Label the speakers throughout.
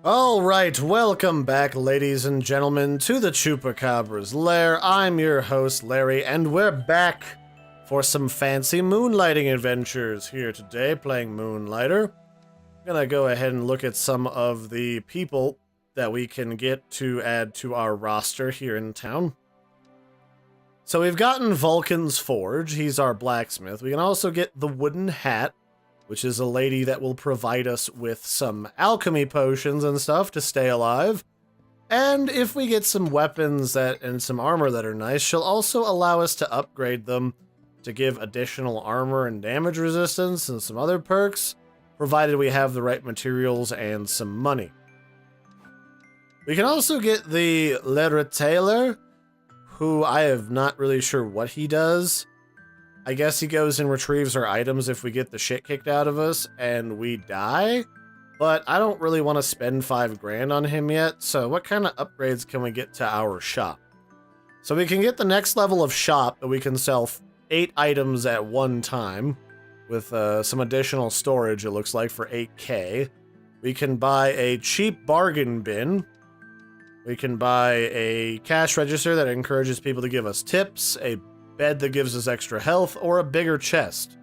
Speaker 1: Alright, welcome back, ladies and gentlemen, to the Chupacabra's lair. I'm your host, Larry, and we're back for some fancy moonlighting adventures here today, playing Moonlighter. I'm gonna go ahead and look at some of the people that we can get to add to our roster here in town. So we've gotten Vulcan's Forge, he's our blacksmith. We can also get the Wooden Hat, which is a lady that will provide us with some alchemy potions and stuff to stay alive. And if we get some weapons and some armor that are nice, she'll also allow us to upgrade them to give additional armor and damage resistance and some other perks, provided we have the right materials and some money. We can also get the Le Tailor, who I am not really sure what he does. I guess he goes and retrieves our items if we get the shit kicked out of us and we die, but I don't really want to spend 5 grand on him yet, so what kind of upgrades can we get to our shop? So we can get the next level of shop that we can sell 8 items at one time with some additional storage, it looks like, for 8k. We can buy a cheap bargain bin. We can buy a cash register that encourages people to give us tips, a bed that gives us extra health, or a bigger chest.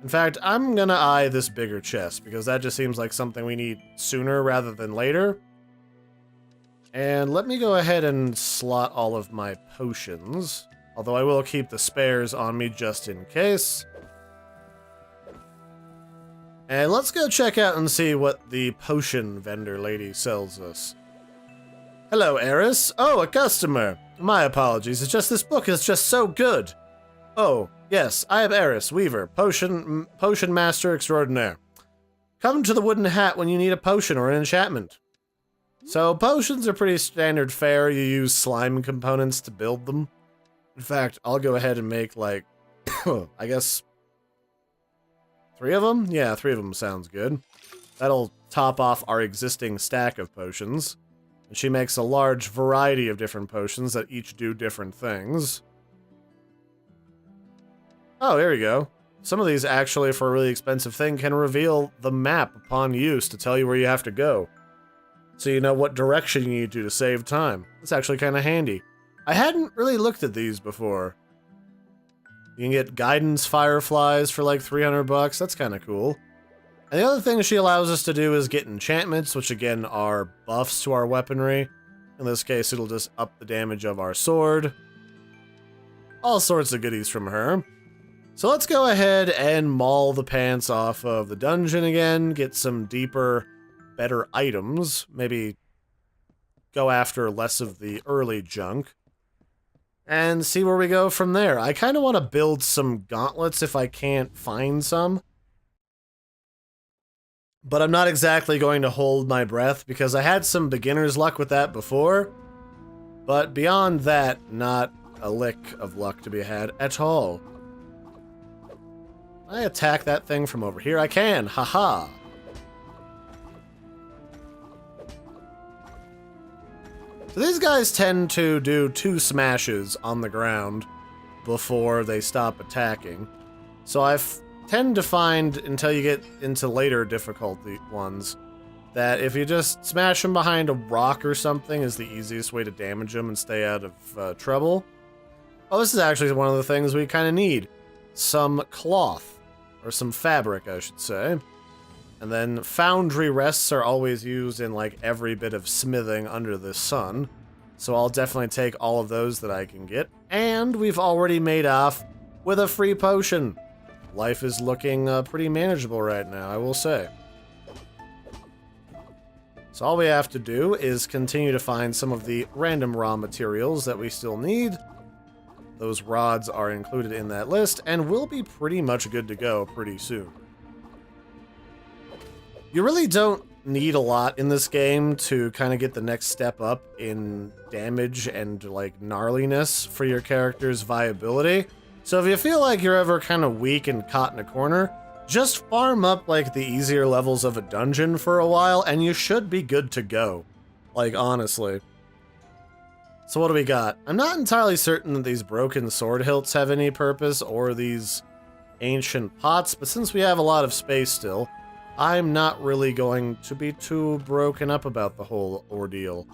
Speaker 1: In fact, I'm gonna eye this bigger chest because that just seems like something we need sooner rather than later. And let me go ahead and slot all of my potions, although I will keep the spares on me just in case. And let's go check out and see what the potion vendor lady sells us. Hello, Eris. Oh, a customer. My apologies, it's just this book is just so good. Oh, yes, I am Eris, Weaver, potion master extraordinaire. Come to the Wooden Hat when you need a potion or an enchantment. So, potions are pretty standard fare. You use slime components to build them. In fact, I'll go ahead and make, like, I guess, 3 of them? Yeah, 3 of them sounds good. That'll top off our existing stack of potions. And she makes a large variety of different potions that each do different things. Oh, there you go. Some of these actually, for a really expensive thing, can reveal the map upon use to tell you where you have to go. So you know what direction you need to save time. It's actually kind of handy. I hadn't really looked at these before. You can get guidance fireflies for like 300 bucks. That's kind of cool. And the other thing she allows us to do is get enchantments, which again are buffs to our weaponry. In this case, it'll just up the damage of our sword. All sorts of goodies from her. So let's go ahead and maul the pants off of the dungeon again, get some deeper, better items. Maybe go after less of the early junk. And see where we go from there. I kind of want to build some gauntlets if I can't find some. But I'm not exactly going to hold my breath because I had some beginner's luck with that before. But beyond that, not a lick of luck to be had at all. Can I attack that thing from over here? I can! Haha! So these guys tend to do 2 smashes on the ground before they stop attacking. So I've tend to find, until you get into later difficulty ones, that if you just smash them behind a rock or something is the easiest way to damage them and stay out of trouble. Oh, this is actually one of the things we kind of need. Some cloth, or some fabric, I should say. And then foundry rests are always used in like every bit of smithing under the sun. So I'll definitely take all of those that I can get. And we've already made off with a free potion. Life is looking pretty manageable right now, I will say. So all we have to do is continue to find some of the random raw materials that we still need. Those rods are included in that list, and we'll be pretty much good to go pretty soon. You really don't need a lot in this game to kind of get the next step up in damage and, like, gnarliness for your character's viability. So if you feel like you're ever kind of weak and caught in a corner, just farm up like the easier levels of a dungeon for a while and you should be good to go. Like, honestly. So what do we got? I'm not entirely certain that these broken sword hilts have any purpose or these ancient pots, but since we have a lot of space still, I'm not really going to be too broken up about the whole ordeal.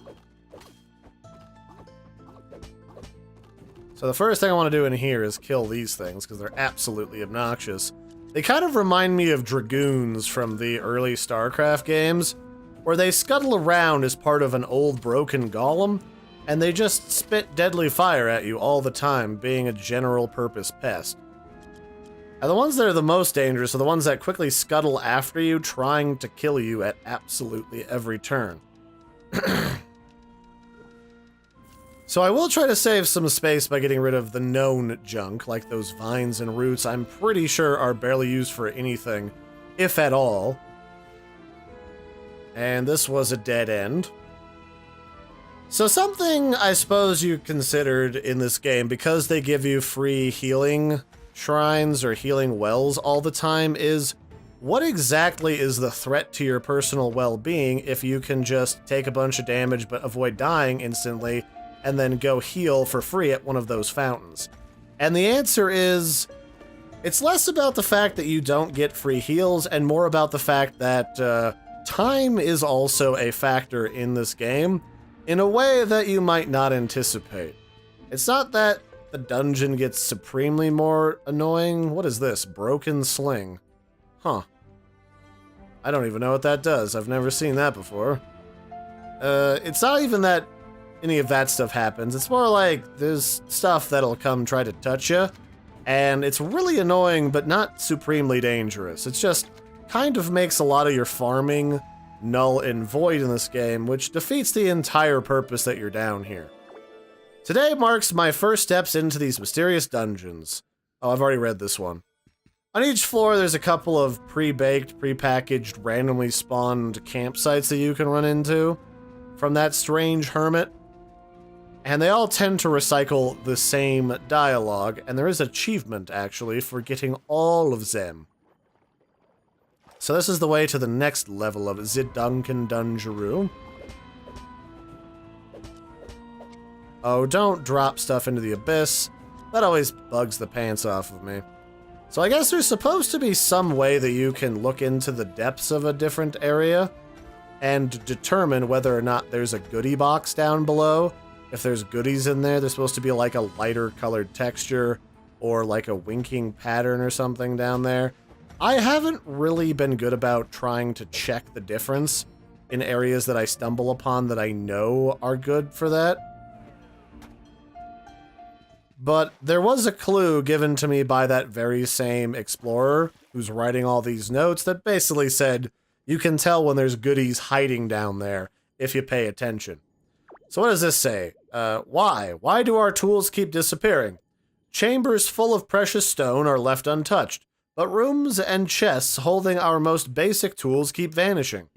Speaker 1: So the first thing I want to do in here is kill these things, because they're absolutely obnoxious. They kind of remind me of dragoons from the early StarCraft games, where they scuttle around as part of an old broken golem, and they just spit deadly fire at you all the time, being a general-purpose pest. And the ones that are the most dangerous are the ones that quickly scuttle after you, trying to kill you at absolutely every turn. So I will try to save some space by getting rid of the known junk, like those vines and roots I'm pretty sure are barely used for anything, if at all. And this was a dead end. So something I suppose you considered in this game, because they give you free healing shrines or healing wells all the time, is what exactly is the threat to your personal well-being if you can just take a bunch of damage but avoid dying instantly and then go heal for free at one of those fountains? And the answer is, it's less about the fact that you don't get free heals and more about the fact that time is also a factor in this game in a way that you might not anticipate. It's not that the dungeon gets supremely more annoying. What is this? Broken sling. Huh. I don't even know what that does. I've never seen that before. It's not even that any of that stuff happens. It's more like there's stuff that'll come try to touch you, and it's really annoying, but not supremely dangerous. It's just kind of makes a lot of your farming null and void in this game, which defeats the entire purpose that you're down here. Today marks my first steps into these mysterious dungeons. Oh, I've already read this one. On each floor, there's a couple of pre-baked, pre-packaged, randomly spawned campsites that you can run into from that strange hermit. And they all tend to recycle the same dialogue, and there is an achievement, actually, for getting all of them. So this is the way to the next level of Ziduncan Dungeru. Oh, don't drop stuff into the abyss. That always bugs the pants off of me. So I guess there's supposed to be some way that you can look into the depths of a different area and determine whether or not there's a goodie box down below. If there's goodies in there, there's supposed to be like a lighter colored texture or like a winking pattern or something down there. I haven't really been good about trying to check the difference in areas that I stumble upon that I know are good for that. But there was a clue given to me by that very same explorer who's writing all these notes that basically said, you can tell when there's goodies hiding down there if you pay attention. So what does this say? Why? Why do our tools keep disappearing? Chambers full of precious stone are left untouched, but rooms and chests holding our most basic tools keep vanishing.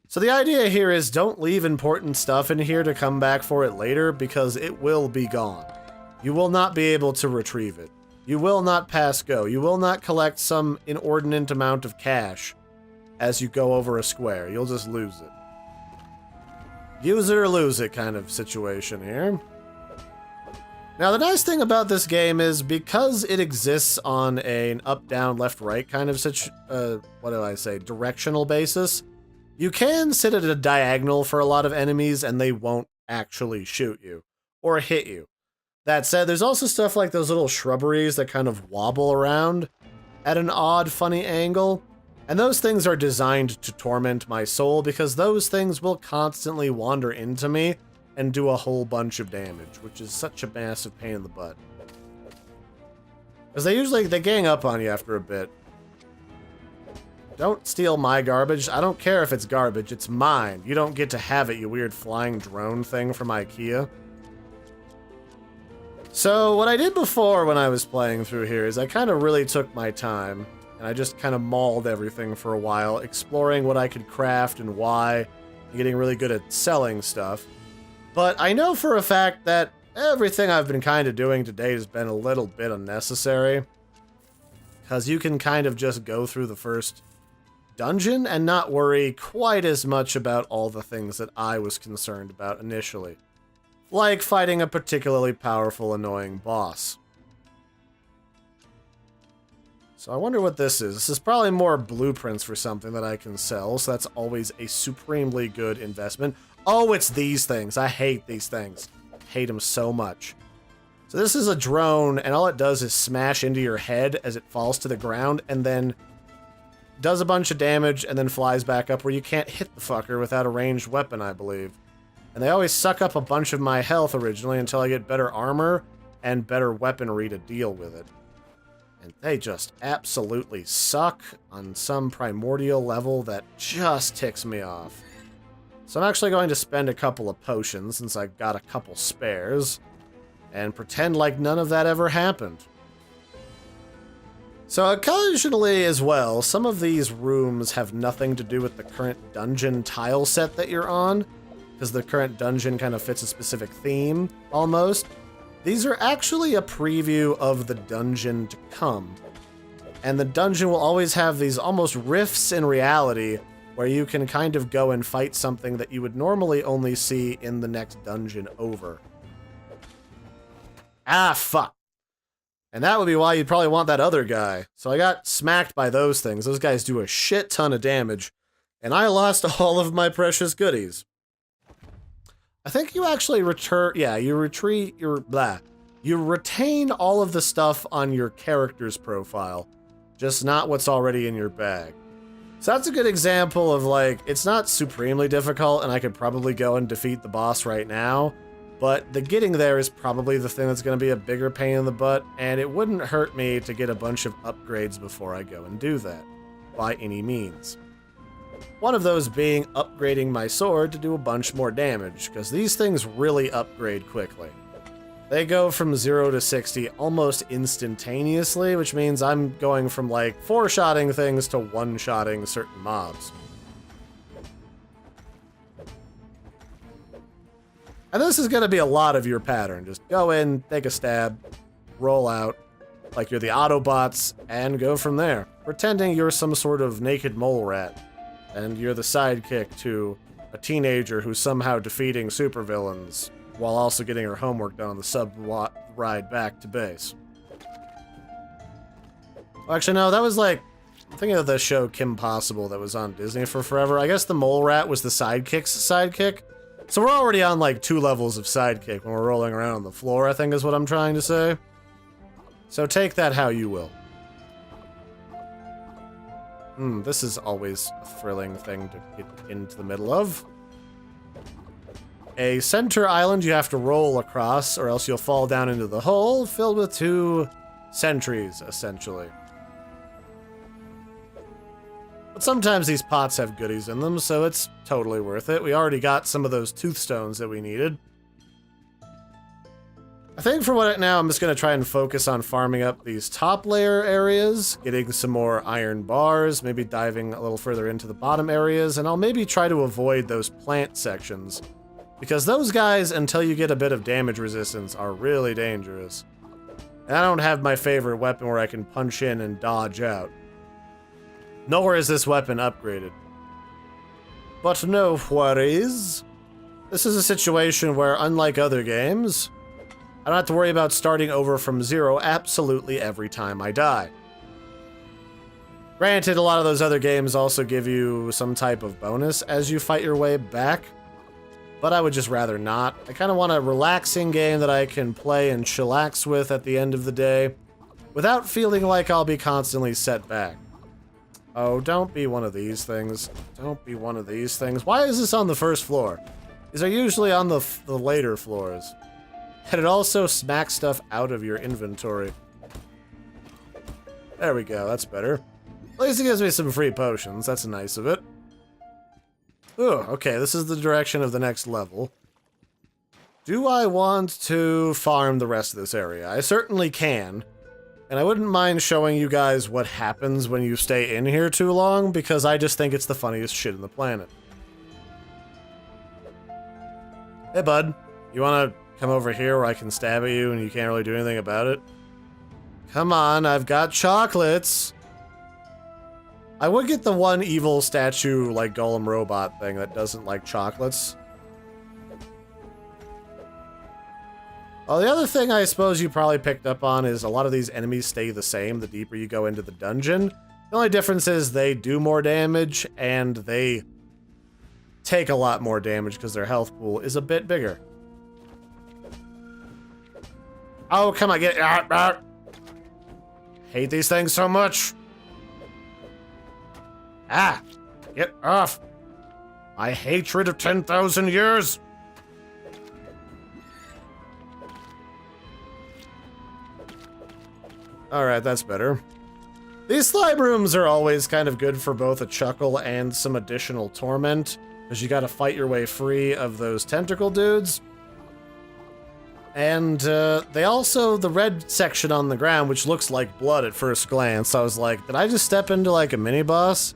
Speaker 1: So the idea here is don't leave important stuff in here to come back for it later, because it will be gone. You will not be able to retrieve it. You will not pass go. You will not collect some inordinate amount of cash as you go over a square. You'll just lose it. Use it or lose it kind of situation here. Now, the nice thing about this game is because it exists on an up, down, left, right kind of directional basis, you can sit at a diagonal for a lot of enemies and they won't actually shoot you or hit you. That said, there's also stuff like those little shrubberies that kind of wobble around at an odd, funny angle. And those things are designed to torment my soul because those things will constantly wander into me and do a whole bunch of damage, which is such a massive pain in the butt. Because they gang up on you after a bit. Don't steal my garbage. I don't care if it's garbage, it's mine. You don't get to have it, you weird flying drone thing from IKEA. So what I did before when I was playing through here is I kind of really took my time. And I just kind of mauled everything for a while, exploring what I could craft and why, and getting really good at selling stuff. But I know for a fact that everything I've been kind of doing today has been a little bit unnecessary. Because you can kind of just go through the first dungeon and not worry quite as much about all the things that I was concerned about initially. Like fighting a particularly powerful, annoying boss. So I wonder what this is. This is probably more blueprints for something that I can sell, so that's always a supremely good investment. Oh, it's these things. I hate these things. Hate them so much. So this is a drone, and all it does is smash into your head as it falls to the ground, and then does a bunch of damage, and then flies back up where you can't hit the fucker without a ranged weapon, I believe. And they always suck up a bunch of my health originally until I get better armor and better weaponry to deal with it. And they just absolutely suck on some primordial level that just ticks me off. So I'm actually going to spend a couple of potions since I've got a couple spares and pretend like none of that ever happened. So occasionally as well, some of these rooms have nothing to do with the current dungeon tile set that you're on, because the current dungeon kind of fits a specific theme, almost. These are actually a preview of the dungeon to come. And the dungeon will always have these almost rifts in reality where you can kind of go and fight something that you would normally only see in the next dungeon over. Ah, fuck. And that would be why you'd probably want that other guy. So I got smacked by those things. Those guys do a shit ton of damage. And I lost all of my precious goodies. I think you actually you retain all of the stuff on your character's profile, just not what's already in your bag. So that's a good example of, like, it's not supremely difficult and I could probably go and defeat the boss right now, but the getting there is probably the thing that's going to be a bigger pain in the butt, and it wouldn't hurt me to get a bunch of upgrades before I go and do that, by any means. One of those being upgrading my sword to do a bunch more damage, because these things really upgrade quickly. They go from 0 to 60 almost instantaneously, which means I'm going from like 4-shotting things to 1-shotting certain mobs. And this is going to be a lot of your pattern. Just go in, take a stab, roll out, like you're the Autobots, and go from there. Pretending you're some sort of naked mole rat. And you're the sidekick to a teenager who's somehow defeating supervillains while also getting her homework done on the ride back to base. Actually, no, that was like... I'm thinking of the show Kim Possible that was on Disney for forever. I guess the mole rat was the sidekick's sidekick. So we're already on like 2 levels of sidekick when we're rolling around on the floor, I think is what I'm trying to say. So take that how you will. This is always a thrilling thing to get into the middle of. A center island you have to roll across, or else you'll fall down into the hole, filled with 2 sentries, essentially. But sometimes these pots have goodies in them, so it's totally worth it. We already got some of those toothstones that we needed. I think for right now, I'm just going to try and focus on farming up these top layer areas, getting some more iron bars, maybe diving a little further into the bottom areas, and I'll maybe try to avoid those plant sections, because those guys, until you get a bit of damage resistance, are really dangerous. And I don't have my favorite weapon where I can punch in and dodge out. Nor is this weapon upgraded. But no worries. This is a situation where, unlike other games, I don't have to worry about starting over from 0 absolutely every time I die. Granted, a lot of those other games also give you some type of bonus as you fight your way back, but I would just rather not. I kind of want a relaxing game that I can play and chillax with at the end of the day, without feeling like I'll be constantly set back. Oh, don't be one of these things. Don't be one of these things. Why is this on the first floor? These are usually on the later floors. And it also smacks stuff out of your inventory. There we go, that's better. At least it gives me some free potions, that's nice of it. Ooh, okay, this is the direction of the next level. Do I want to farm the rest of this area? I certainly can. And I wouldn't mind showing you guys what happens when you stay in here too long, because I just think it's the funniest shit in the planet. Hey bud, you wanna come over here where I can stab at you and you can't really do anything about it? Come on, I've got chocolates! I would get the one evil statue, like golem robot thing that doesn't like chocolates. Well, the other thing I suppose you probably picked up on is a lot of these enemies stay the same the deeper you go into the dungeon. The only difference is they do more damage and they take a lot more damage because their health pool is a bit bigger. Oh, come on, get out. Hate these things so much. Ah, get off. My hatred of 10,000 years. Alright, that's better. These slime rooms are always kind of good for both a chuckle and some additional torment, because you gotta fight your way free of those tentacle dudes. And they also, the red section on the ground, which looks like blood at first glance, I was like, did I just step into like a mini-boss?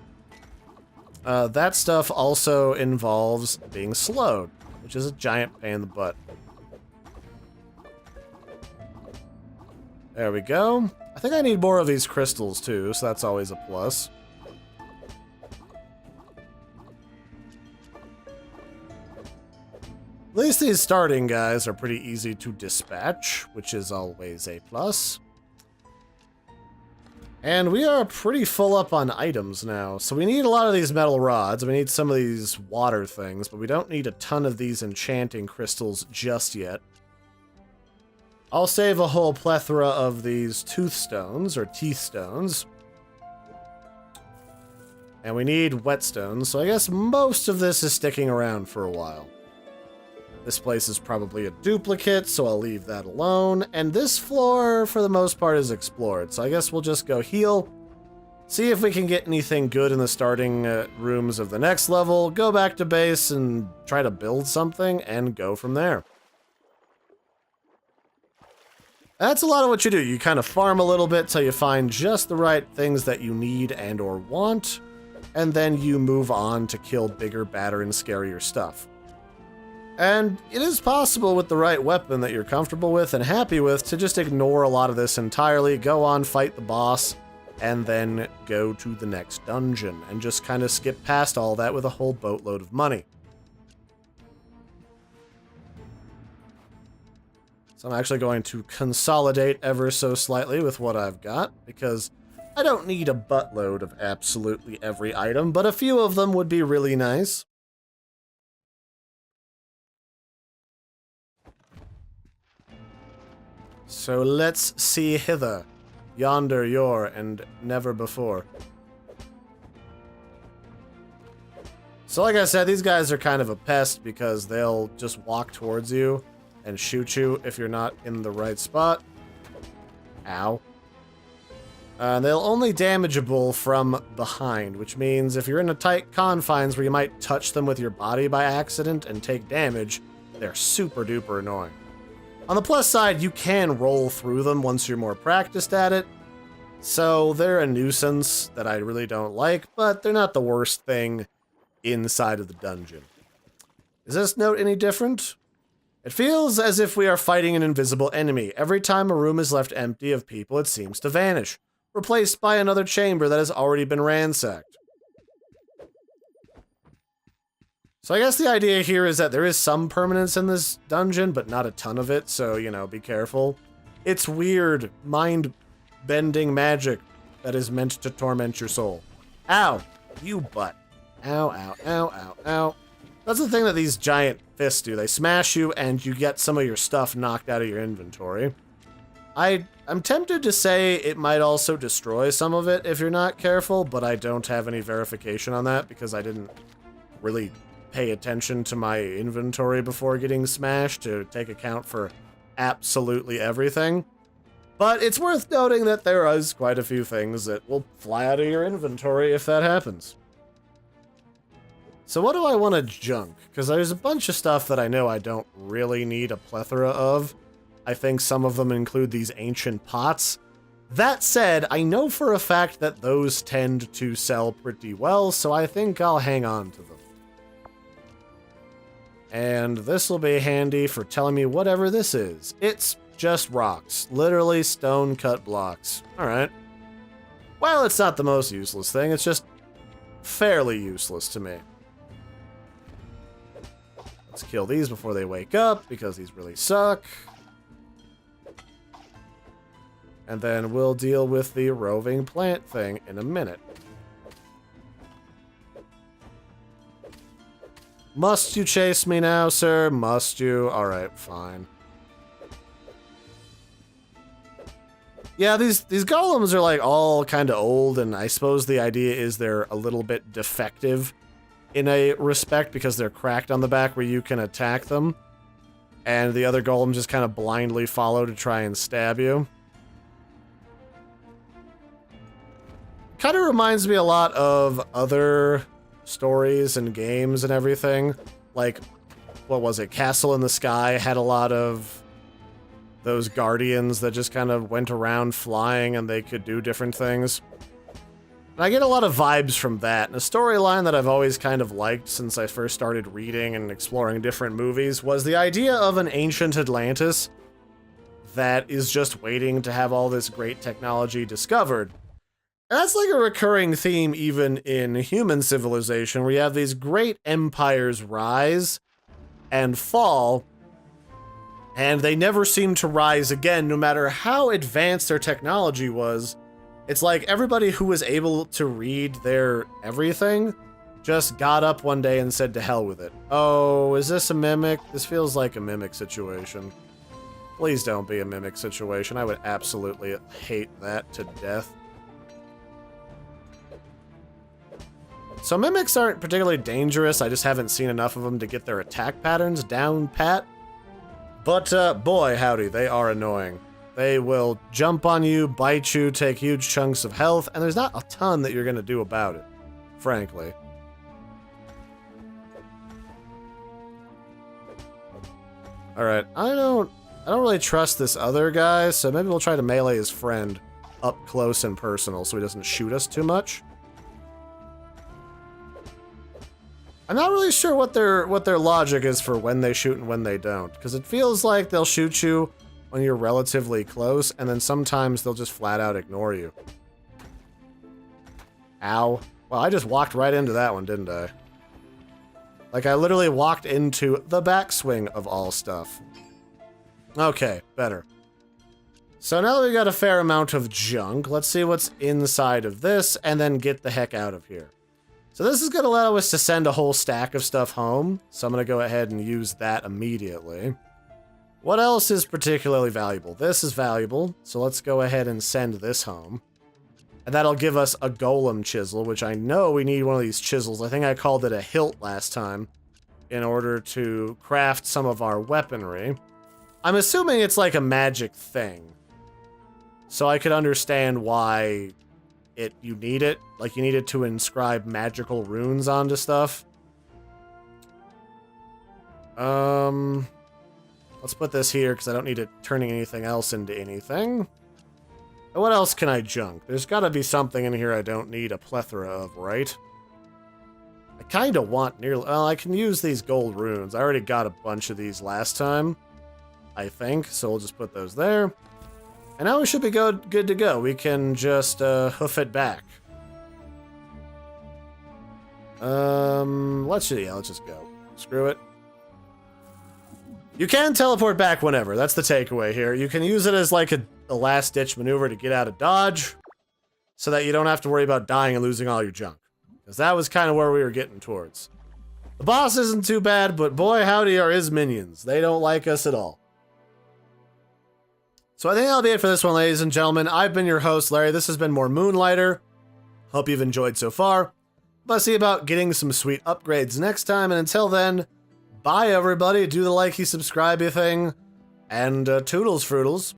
Speaker 1: That stuff also involves being slowed, which is a giant pain in the butt. There we go. I think I need more of these crystals too, so that's always a plus. At least these starting guys are pretty easy to dispatch, which is always a plus. And we are pretty full up on items now, so we need a lot of these metal rods, we need some of these water things, but we don't need a ton of these enchanting crystals just yet. I'll save a whole plethora of these tooth stones, or teeth stones. And we need whetstones, so I guess most of this is sticking around for a while. This place is probably a duplicate, so I'll leave that alone. And this floor, for the most part, is explored, so I guess we'll just go heal. See if we can get anything good in the starting rooms of the next level, go back to base and try to build something, and go from there. That's a lot of what you do. You kind of farm a little bit till you find just the right things that you need and or want, and then you move on to kill bigger, badder, and scarier stuff. And it is possible with the right weapon that you're comfortable with and happy with to just ignore a lot of this entirely, go on, fight the boss, and then go to the next dungeon, and just kind of skip past all that with a whole boatload of money. So I'm actually going to consolidate ever so slightly with what I've got, because I don't need a buttload of absolutely every item, but a few of them would be really nice. So let's see hither, yonder yore, and never before. So like I said, these guys are kind of a pest because they'll just walk towards you and shoot you if you're not in the right spot. Ow. They'll only damageable from behind, which means if you're in a tight confines where you might touch them with your body by accident and take damage, they're super duper annoying. On the plus side, you can roll through them once you're more practiced at it, so they're a nuisance that I really don't like, but they're not the worst thing inside of the dungeon. Is this note any different? It feels as if we are fighting an invisible enemy. Every time a room is left empty of people, it seems to vanish, replaced by another chamber that has already been ransacked. So I guess the idea here is that there is some permanence in this dungeon, but not a ton of it, so, you know, be careful. It's weird, mind-bending magic that is meant to torment your soul. Ow! You butt. Ow, ow, ow, ow, ow. That's the thing that these giant fists do. They smash you, and you get some of your stuff knocked out of your inventory. I'm tempted to say it might also destroy some of it if you're not careful, but I don't have any verification on that because I didn't really pay attention to my inventory before getting smashed to take account for absolutely everything. But it's worth noting that there is quite a few things that will fly out of your inventory if that happens. So what do I want to junk? Because there's a bunch of stuff that I know I don't really need a plethora of. I think some of them include these ancient pots. That said, I know for a fact that those tend to sell pretty well, so I think I'll hang on to them. And this will be handy for telling me whatever this is. It's just rocks. Literally stone-cut blocks. Alright. Well, it's not the most useless thing, it's just fairly useless to me. Let's kill these before they wake up, because these really suck. And then we'll deal with the roving plant thing in a minute. Must you chase me now, sir? Must you? Alright, fine. Yeah, these golems are like all kind of old, and I suppose the idea is they're a little bit defective in a respect because they're cracked on the back where you can attack them. And the other golems just kind of blindly follow to try and stab you. Kind of reminds me a lot of other stories and games and everything. Like, what was it? Castle in the Sky had a lot of those guardians that just kind of went around flying and they could do different things. And I get a lot of vibes from that. And a storyline that I've always kind of liked since I first started reading and exploring different movies was the idea of an ancient Atlantis that is just waiting to have all this great technology discovered. And that's like a recurring theme even in human civilization, where you have these great empires rise and fall, and they never seem to rise again, no matter how advanced their technology was. It's like everybody who was able to read their everything just got up one day and said to hell with it. Oh, is this a mimic? This feels like a mimic situation. Please don't be a mimic situation. I would absolutely hate that to death. So mimics aren't particularly dangerous, I just haven't seen enough of them to get their attack patterns down pat. But boy howdy, they are annoying. They will jump on you, bite you, take huge chunks of health, and there's not a ton that you're gonna do about it, frankly. Alright, I don't really trust this other guy, so maybe we'll try to melee his friend up close and personal so he doesn't shoot us too much. I'm not really sure what their logic is for when they shoot and when they don't, because it feels like they'll shoot you when you're relatively close, and then sometimes they'll just flat out ignore you. Ow. Well, I just walked right into that one, didn't I? Like, I literally walked into the backswing of all stuff. Okay, better. So now that we've got a fair amount of junk, let's see what's inside of this, and then get the heck out of here. So this is going to allow us to send a whole stack of stuff home, so I'm going to go ahead and use that immediately. What else is particularly valuable? This is valuable, so let's go ahead and send this home. And that'll give us a golem chisel, which I know we need one of these chisels. I think I called it a hilt last time in order to craft some of our weaponry. I'm assuming it's like a magic thing, so I could understand why you need it. Like, you need it to inscribe magical runes onto stuff. Let's put this here, because I don't need it turning anything else into anything. And what else can I junk? There's gotta be something in here I don't need a plethora of, right? I kinda want nearly... Well, I can use these gold runes. I already got a bunch of these last time, I think, so we'll just put those there. And now we should be good to go. We can just hoof it back. Let's just go. Screw it. You can teleport back whenever. That's the takeaway here. You can use it as like a last-ditch maneuver to get out of dodge, so that you don't have to worry about dying and losing all your junk. Because that was kind of where we were getting towards. The boss isn't too bad, but boy howdy are his minions. They don't like us at all. So I think that'll be it for this one, ladies and gentlemen. I've been your host, Larry. This has been more Moonlighter. Hope you've enjoyed so far. But see about getting some sweet upgrades next time. And until then, bye everybody. Do the likey, subscribe-y thing. And toodles fruitles.